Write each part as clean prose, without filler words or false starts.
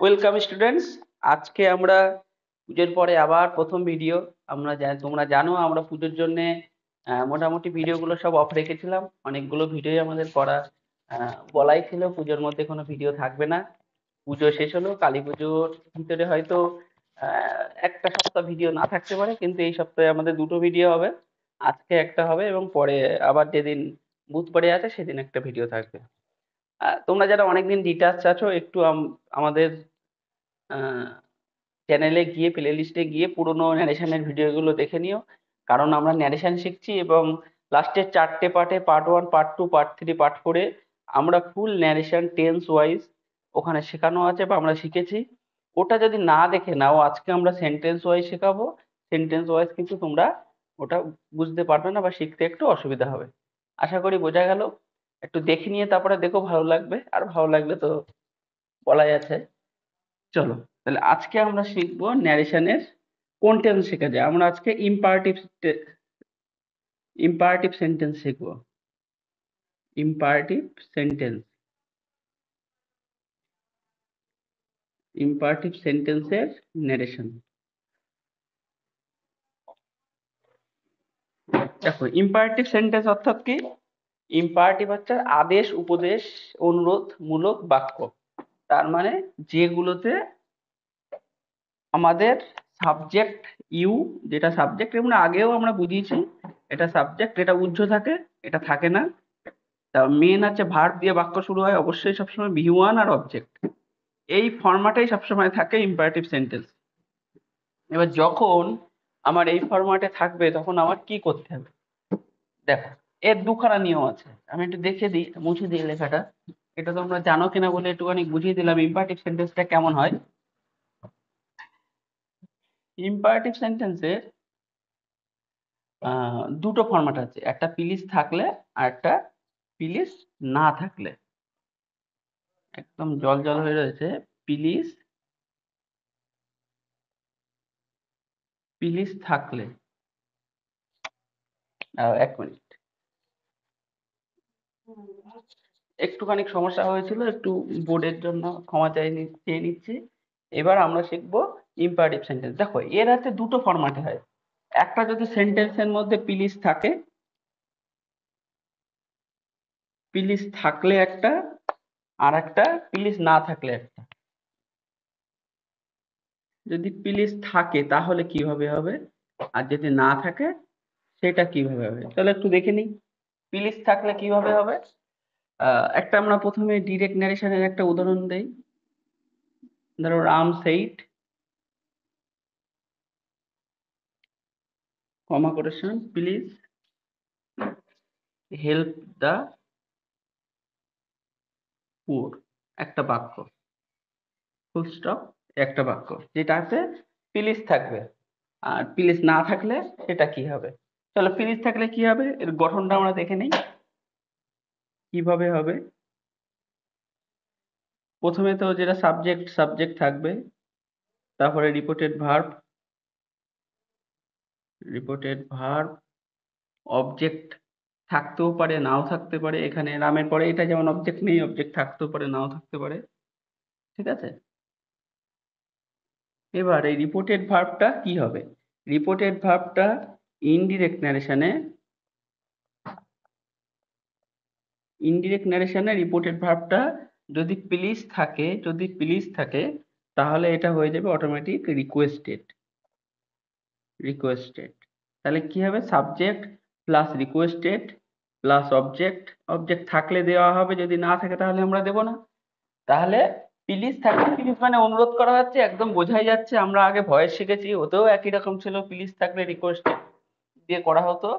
Welcome students. আজকে আমরা পুজোর পরে আবার প্রথম ভিডিও। তোমরা জানো আমরা পুজোর জন্য মোটামুটি ভিডিওগুলো সব অফ রেখেছিলাম। অনেকগুলো ভিডিও আমাদের করা বলাই ছিল পুজোর মধ্যে কোনো ভিডিও থাকবে না। পুজো শেষ হলো, কালী পুজোর ভিতরে হয়তো একটা সপ্তাহ ভিডিও না থাকতে পারে, কিন্তু এই সপ্তাহে আমাদের দুটো ভিডিও হবে। আজকে একটা হবে এবং পরে আবার যেদিন বুধবারে আছে সেদিন একটা ভিডিও থাকবে। তোমরা যারা অনেকদিন ডিটাচ আছো একটু আমাদের চ্যানেলে গিয়ে প্লে লিস্টে গিয়ে পুরোনো ন্যারেশনের ভিডিওগুলো দেখে নিও। কারণ আমরা ন্যারেশন শিখছি এবং লাস্টের 4টে পার্টে পার্ট 1, পার্ট 2, পার্ট 3, পার্ট 4-এ আমরা ফুল ন্যারেশন টেন্স ওয়াইজ ওখানে শেখানো আছে বা আমরা শিখেছি। ওটা যদি না দেখে নাও, আজকে আমরা সেন্টেন্স ওয়াইজ শেখাবো। সেন্টেন্স ওয়াইজ কিন্তু তোমরা ওটা বুঝতে পারবে না বা শিখতে একটু অসুবিধা হবে। আশা করি বোঝা গেল। একটু দেখে নিয়ে তারপরে দেখো, ভালো লাগবে। আর ভালো লাগলে তো বলাই আছে। চলো, তাহলে আজকে আমরা শিখবো ন্যারেশনের কোন টেন্স শেখা যায়। আমরা আজকে ইম্পারেটিভ সেন্টেন্স শিখবো। ইম্পারেটিভ সেন্টেন্স, ইম্পারেটিভ সেন্টেন্সের ন্যারেশন। দেখো, ইম্পারেটিভ সেন্টেন্স অর্থাৎ কি? ইম্পারেটিভ হচ্ছে আদেশ, উপদেশ, অনুরোধ মূলক বাক্য। তার মানে যেগুলোতে আমাদের সাবজেক্ট ইউ, যেটা সাবজেক্ট আমরা আগেও আমরা বুঝিয়েছি, এটা সাবজেক্ট, এটা উহ্য থাকে, এটা থাকে না। তা মেন আছে ভার্ব দিয়ে বাক্য শুরু হয়, অবশ্যই সবসময় ভি ওয়ান আর অবজেক্ট। এই ফরম্যাটেই সবসময় থাকে ইম্পারেটিভ সেন্টেন্স। এবার যখন আমার এই ফরম্যাটে থাকবে তখন আমার কি করতে হবে? দেখো, এর দুখানা নিয়ম আছে। আমি একটু দেখে দিই, মুছে দিই লেখাটা। এটা তোমরা জানো কিনা বলে একটুখানি বুঝিয়ে দিলাম ইম্পারেটিভ সেন্টেন্সটা কেমন হয়। ইম্পারেটিভ সেন্টেন্সের দুটো ফরম্যাট আছে, একটা প্লিজ থাকলে আর একটা প্লিজ না থাকলে। একদম জল জল হয়ে রয়েছে। প্লিজ, প্লিজ থাকলে। এক মিনিট, একটুখানি সমস্যা হয়েছিল, একটু বোর্ডের জন্য ক্ষমা চেয়ে নিচ্ছি। এবার আমরা শিখবো ইম্পারেটিভ সেন্টেন্স। দেখো, এর হাতে দুটো ফরম্যাটে হয়। একটা যদি সেন্টেন্সের মধ্যে প্লিজ থাকে, প্লিজ থাকলে একটা, আর একটা প্লিজ না থাকলে একটা। যদি প্লিজ থাকে তাহলে কিভাবে হবে, আর যদি না থাকে সেটা কিভাবে হবে, তাহলে একটু দেখে নিই। প্লিজ থাকলে কিভাবে হবে। একটা আমরা প্রথমে ডিরেক্ট ন্যারেশনের একটা উদাহরণ দেই। ধরো, Ram said, comma quotation, please help the poor. একটা বাক্য, ফুল স্টপ, একটা বাক্য যেটাতে প্লিজ থাকবে। আর প্লিজ না থাকলে সেটা কি হবে। চলো, প্লিজ থাকলে কি হবে এর গঠনটা আমরা দেখে নিই কিভাবে হবে। প্রথমে তো যেটা সাবজেক্ট, সাবজেক্ট থাকবে, তারপরে reported verb, reported verb, object থাকতেও পারে নাও থাকতে পারে। এখানে রামের পরে এটা যেমন অবজেক্ট নেই, অবজেক্ট থাকতেও পারে নাও থাকতে পারে। ঠিক আছে। এবার এই রিপোর্টেড ভার্বটা কি হবে? রিপোর্টেড ভার্বটা ইনডিরেক্ট ন্যারেশনে, ইনডিরেক্ট ন্যারেশনে রিপোর্টেড ভার্বটা যদি প্লিজ থাকে, যদি প্লিজ থাকে তাহলে এটা হয়ে যাবে অটোমেটিক রিকোয়েস্টেড, রিকোয়েস্টেড। তাহলে কি হবে? Subject plus requested plus object. Object থাকলে দেওয়া হবে, যদি না থাকে তাহলে আমরা দেবো না। তাহলে প্লিজ থাকলে, প্লিজ মানে অনুরোধ করা হচ্ছে, একদম বোঝাই যাচ্ছে। আমরা আগে ভয়েস শিখেছি, ওতেও একই রকম ছিল, প্লিজ থাকলে রিকোয়েস্ট দিয়ে করা হতো।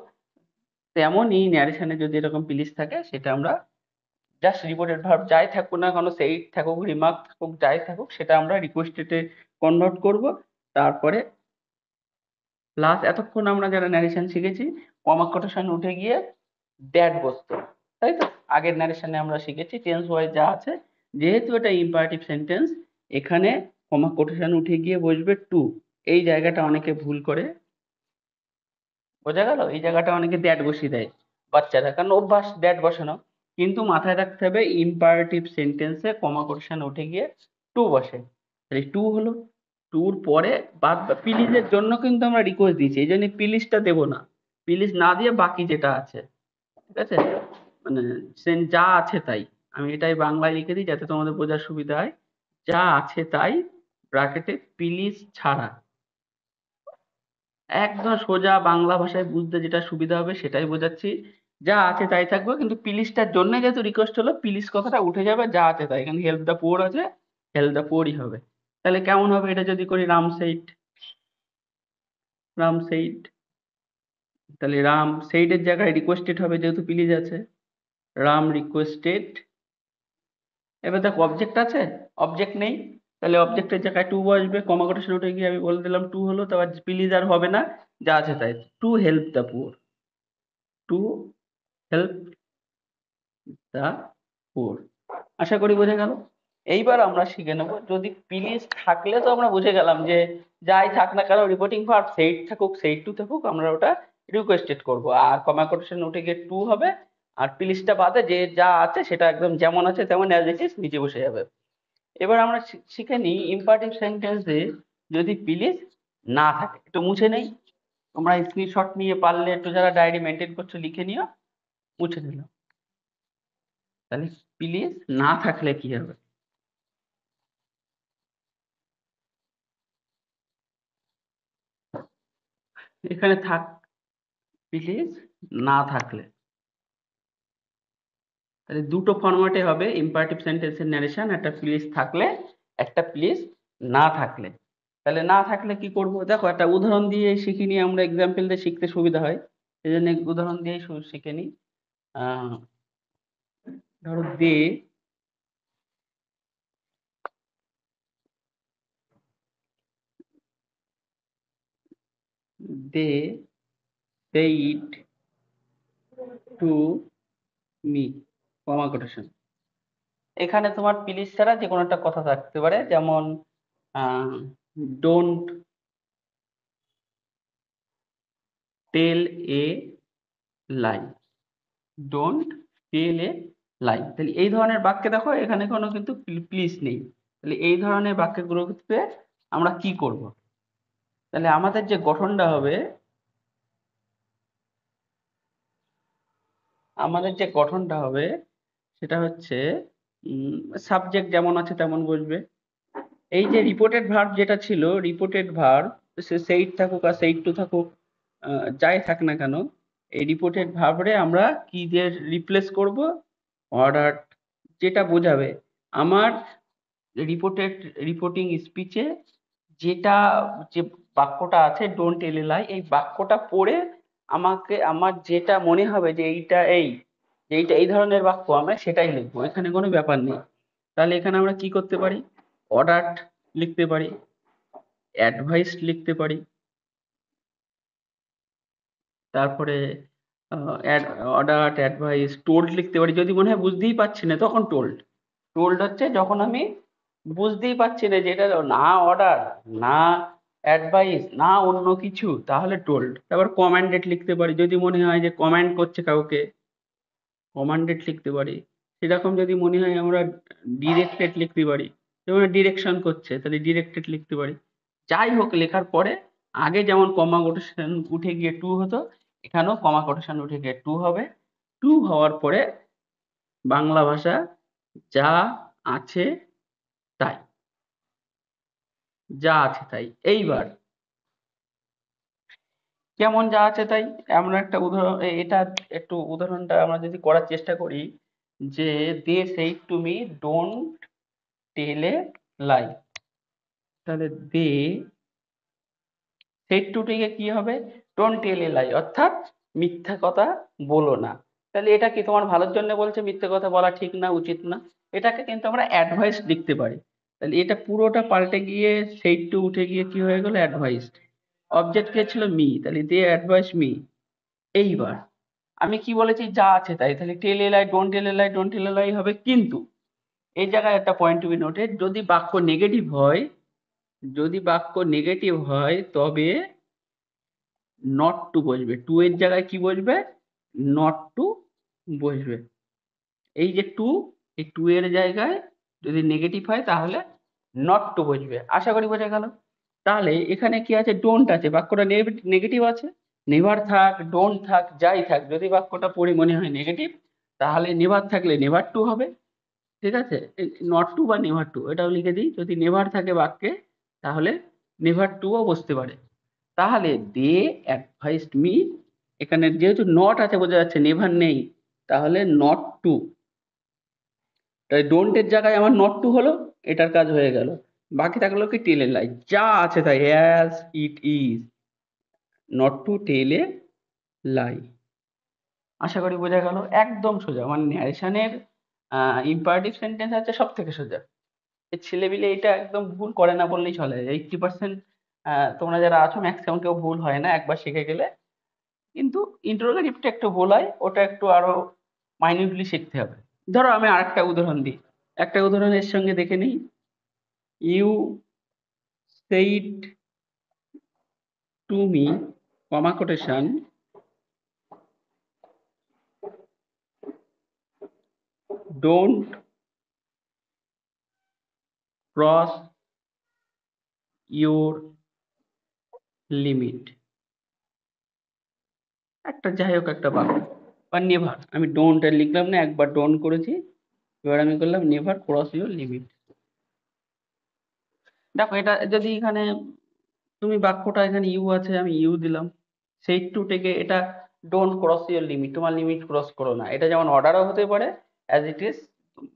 তেমনই ন্যারেশনে যদি এরকম প্লিজ থাকে সেটা আমরা জাস্ট রিপোর্টেড ভার্ব যাই থাকুক না কেন, সেই থাকুক, রিমার্ক থাকুক, যাই থাকুক, সেটা আমরা রিকোয়েস্টেডে কনভার্ট করব। তারপরে প্লাস এতক্ষণ আমরা যারা ন্যারেশন শিখেছি, কমা কোটেশন উঠে গিয়ে দ্যাট বসতো, তাই তো? আগের ন্যারেশনে আমরা শিখেছি টেন্স ওয়াইজ যা আছে। যেহেতু এটা ইম্পারেটিভ সেন্টেন্স, এখানে কমা কোটেশন উঠে গিয়ে বসবে টু। এই জায়গাটা অনেকে ভুল করে, বোঝা গেল? এই জায়গাটা অনেকে দ্যাট বসিয়ে দেয় বাচ্চারা, কারণ অভ্যাস দ্যাট বসানো। কিন্তু মাথায় রাখতে হবে ইম্পারেটিভ সেন্টেন্সে কমা কোটেশন উঠে গিয়ে টু বসে, তাহলে টু হলো। টুর পরে বাদ পিলিজের জন্য কিন্তু আমরা রিকোয়েস্ট দিয়েছি, এই জন্য পিলিজটা দেবো না, পিলিজ না দিয়ে বাকি যেটা আছে, ঠিক আছে, মানে যা আছে তাই, আমি এটাই বাংলায় লিখে দিই যাতে তোমাদের বোঝার সুবিধা হয়। যা আছে তাই ব্র্যাকেটে পিলিজ ছাড়া, একদম সোজা বাংলা ভাষায় বুঝতে যেটা সুবিধা হবে সেটাই বোঝাচ্ছি। যা আছে তাই থাকবে, কিন্তু পিলিশটার জন্য যেহেতু রিকোয়েস্ট হলো, পিলিশ কথাটা উঠে যাবে, যা আছে তাই, এখানে হেল্প দ্য পোর আছে, হেল্প দ্য পোরই হবে। তাহলে কেমন হবে এটা যদি করি, রাম সেইট, রাম সেইট, তাহলে রাম সেইটের জায়গায় রিকোয়েস্টেড হবে যেহেতু পিলিজ আছে, রাম রিকোয়েস্টেড। এবার দেখো অবজেক্ট আছে, অবজেক্ট নেই, তাহলে অবজেক্টের জায়গায় টু বসবে, কমা কোটেশন উঠে গিয়ে আমি বলে দিলাম টু হলো, তারপর প্লিজ আর হবে না, যা আছে তাই, to help the poor, to help the poor. আশা করি বোঝা গেল। এইবার আমরা শিখে নেব, যদি প্লিজ থাকলে তো আমরা বুঝে গেলাম যে যাই থাক না কেন, রিপোর্টিং ভার্ব সেইট থাকুক সেইট টু থাকুক, আমরা ওটা রিকোয়েস্টেড করব, আর কমা কোটেশন উঠে গিয়ে টু হবে, আর প্লিজটা বাদে যে যা আছে সেটা একদম যেমন আছে তেমন অ্যাজ ইট ইজ নিচে বসে যাবে। এবার আমরা শিখে নিই ইম্পারেটিভ সেন্টেন্সে যদি প্লিজ না থাকে, একটু মুছে নেই, তোমরা স্ক্রিনশট নিয়ে পারলে একটু যারা ডায়েরি মেনটেন করছো লিখে নিও, মুছে নিলাম। তাহলে প্লিজ না থাকলে কি হবে, এখানে থাক, প্লিজ না থাকলে, তাহলে দুটো ফরম্যাটে হবে ইম্পারেটিভ সেন্টেন্সের ন্যারেশন, একটা প্লিজ থাকলে, একটা প্লিজ না থাকলে। তাহলে না থাকলে কি করব, দেখো একটা উদাহরণ দিয়ে শিখে নিই, আমরা এক্সাম্পল দিয়ে শিখতে সুবিধা হয়, সেই জন্য উদাহরণ দিয়ে শিখে নিই। ধরো দে, দে said to me, comma quotation. এখানে তোমার প্লিজ ছাড়া যে কোনো একটা কথা থাকতে পারে, যেমন don't tell a lie, don't tell a লাই, তাহলে এই ধরনের বাক্যে দেখো এখানে কোনো কিন্তু প্লিজ নেই, তাহলে এই ধরনের বাক্যগুলোতে আমরা কি করব, তাহলে আমাদের যে গঠনটা হবে, আমাদের যে গঠনটা হবে সেটা হচ্ছে সাবজেক্ট যেমন আছে তেমন বসবে। এই যে রিপোর্টেড ভার্ব যেটা ছিল, রিপোর্টেড ভার্ব সে সেইট থাকুক আর সেইট টু থাকুক, যাই থাক না কেন, এই রিপোর্টেড ভার্বরে আমরা কি দিয়ে রিপ্লেস করব, অর্ডার, যেটা বোঝাবে আমার রিপোর্টেড, রিপোর্টিং স্পিচে যেটা, যে বাক্যটা আছে ডোন্ট টেল এ লাই, এই বাক্যটা পড়ে আমাকে আমার যেটা মনে হবে যে এইটা এইটা এই ধরনের বাক্য, আমরা সেটাই লিখবো, এখানে কোনো ব্যাপার নেই। তাহলে এখানে আমরা কি করতে পারি, অর্ডার লিখতে পারি, অ্যাডভাইস লিখতে পারি, তারপরে অর্ডার অ্যাডভাইস টোল্ড লিখতে পারি, যদি মনে হয় বুঝতেই পারছি না তখন টোল্ড। টোল্ড হচ্ছে যখন আমি বুঝতেই পারছি না যে এটা না অর্ডার, না অ্যাডভাইস, না অন্য কিছু, তাহলে টোল্ড। তারপর কমান্ডেড লিখতে পারি, যদি মনে হয় যে কমান্ড করছে কাউকে, কমান্ডেড লিখতে পারি। সেরকম যদি মনে হয় আমরা ডিরেক্টেড লিখতে পারি, যেমন ডিরেকশন করছে তাহলে ডিরেক্টেড লিখতে পারি। যাই হোক, লেখার পরে আগে যেমন কমা কোটেশন উঠে গিয়ে টু হতো, এখানেও কমা কোটেশন উঠে গিয়ে টু হবে। টু হওয়ার পরে বাংলা ভাষা যা আছে তাই, যা আছে তাই। এইবার কেমন যা আছে তাই, আমরা একটা উদাহরণ এটা একটু উদাহরণটা আমরা যদি করার চেষ্টা করি, যে দে সেই to me don't tell a লাই, তাহলে দে সেই টু থেকে কি হবে, ডোন্ট টেল এ লাই, অর্থাৎ মিথ্যা কথা বলো না। তাহলে এটা কি তোমার ভালোর জন্য বলছে, মিথ্যা কথা বলা ঠিক না, উচিত না, এটাকে কিন্তু আমরা অ্যাডভাইস লিখতে পারি। তাহলে এটা পুরোটা পাল্টে গিয়ে সেই টু উঠে গিয়ে কি হয়ে গেল, অ্যাডভাইস, অবজেক্ট কে ছিল মি, তাহলে দে অ্যাডভাইস মি। এইবার আমি কি বলেছি, যা আছে তাই, তাহলে টেল a lie, don't tell a lie, don't tell a লাই হবে, কিন্তু এই জায়গায় একটা পয়েন্ট টু বি নোটেড, যদি বাক্য নেগেটিভ হয়, যদি বাক্য নেগেটিভ হয় তবে নট টু বসবে, টু এর জায়গায় কি বসবে, নট টু বসবে। এই যে টু, এই টু এর জায়গায় যদি নেগেটিভ হয় তাহলে নট টু বুঝবে। আশা করি বোঝা গেল। তাহলে এখানে কি আছে, ডোন্ট আছে, বাক্যটা নেগেটিভ আছে। নেভার থাক, ডোন্ট থাক, যাই থাক, যদি বাক্যটা পড়ে মনে হয় নেগেটিভ, তাহলে নেভার থাকলে নেভার টু হবে। ঠিক আছে, নট টু বা নেভার টু এটাও লিখে দিই। যদি নেভার থাকে বাক্যে তাহলে নেভার টুও বসতে পারে। তাহলে দে অ্যাডভাইসড মি, এখানে যেহেতু নট আছে বোঝা যাচ্ছে নেভার নেই, তাহলে নট টু, তাই ডোন্টের জায়গায় আমার নট টু হলো, এটার কাজ হয়ে গেল। বাকি থাকলো কি টেল এ লাই, যা আছে তাই, as it is, not to tell a lie. আশা করি বোঝা গেল, একদম সোজা। মানে ন্যারেশনের ইম্পারেটিভ সেন্টেন্স আছে সব থেকে সোজা। এই ছেলেপিলে এটা একদম ভুল করে না বললেই চলে। 80% তোমরা যারা আছো ম্যাক্সিমাম কেউ ভুল হয় না একবার শিখে গেলে। কিন্তু ইন্টারোগেটিভটা একটু ভুল হয়, ওটা একটু আরো মাইনিউটলি শিখতে হবে। ধরো আমি আরেকটা উদাহরণ দিই, একটা উদাহরণের সঙ্গে দেখে নিই। You said to me, comma quotation, don't cross your limit. একটা যাই হোক একটা বাক্য, বা নেভার, আমি ডোন্ট এর লিখলাম না, একবার ডোন্ট করেছি, এবার আমি করলাম নেভার ক্রস ইউর লিমিট। দেখো এটা যদি এখানে তুমি বাক্যটা এখানে ইউ আছে, আমি ইউ দিলাম, সেই টু থেকে এটা ডোন্ট ক্রস ইউর লিমিট, তোমার লিমিট ক্রস করো না, এটা যেমন অর্ডারও হতে পারে, অ্যাজ ইট ইজ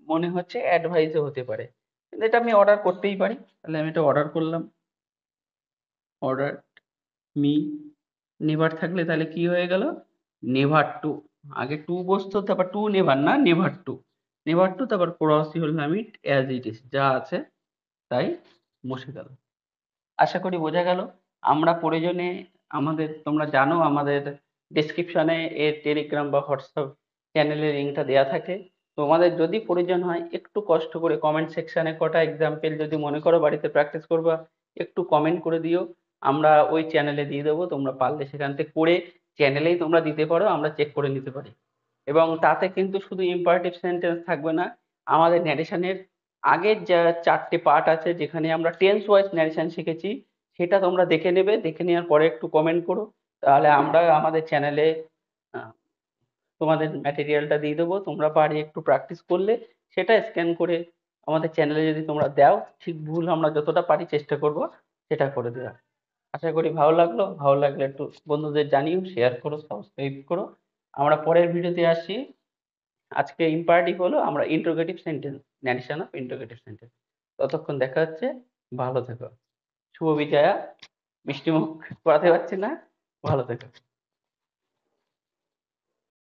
মনে হচ্ছে অ্যাডভাইসও হতে পারে। কিন্তু এটা আমি অর্ডার করতেই পারি, তাহলে আমি এটা অর্ডার করলাম, অর্ডার মি। নেভার থাকলে তাহলে কি হয়ে গেল, নেভার টু, আগে টু বসতো, তারপর টু নেভার না, নেভার টু, নেভার টু, তারপর cross your limit as it is, যা আছে তাই বসে গেল। আশা করি বোঝা গেল। আমরা প্রয়োজনে আমাদের, তোমরা জানো আমাদের ডেসক্রিপশনে এর টেলিগ্রাম বা হোয়াটসঅ্যাপ চ্যানেলের লিঙ্কটা দেওয়া থাকে। তোমাদের যদি প্রয়োজন হয় একটু কষ্ট করে কমেন্ট সেকশনে কটা এক্সাম্পল যদি মনে করো বাড়িতে প্র্যাকটিস করবা, একটু কমেন্ট করে দিও, আমরা ওই চ্যানেলে দিয়ে দেবো। তোমরা পারলে সেখান থেকে করে চ্যানেলেই তোমরা দিতে পারো, আমরা চেক করে নিতে পারি। এবং তাতে কিন্তু শুধু ইম্পারেটিভ সেন্টেন্স থাকবে না, আমাদের ন্যারেশনের আগের যা 4টে পার্ট আছে যেখানে আমরা টেন্স ওয়াইজ ন্যারেশন শিখেছি, সেটা তোমরা দেখে নেবে, দেখে নেওয়ার পরে একটু কমেন্ট করো, তাহলে আমরা আমাদের চ্যানেলে তোমাদের ম্যাটেরিয়ালটা দিয়ে দেবো। তোমরা বাড়ি একটু প্র্যাকটিস করলে সেটা স্ক্যান করে আমাদের চ্যানেলে যদি তোমরা দাও, ঠিক ভুল আমরা যতটা পারি চেষ্টা করব সেটা করে দেওয়ার। আশা করি ভালো লাগলো, ভালো লাগলে একটু বন্ধুদের জানিও, শেয়ার করো, সাবস্ক্রাইব করো। আমরা পরের ভিডিওতে আসছি। আজকে ইম্পারেটিভ হলো আমরা interrogative sentence, narration of interrogative sentence. ততক্ষণ দেখা হচ্ছে, ভালো থেকো। শুভ বিজয়া, মিষ্টি মুখ করাতে পারছি না, ভালো থেকো।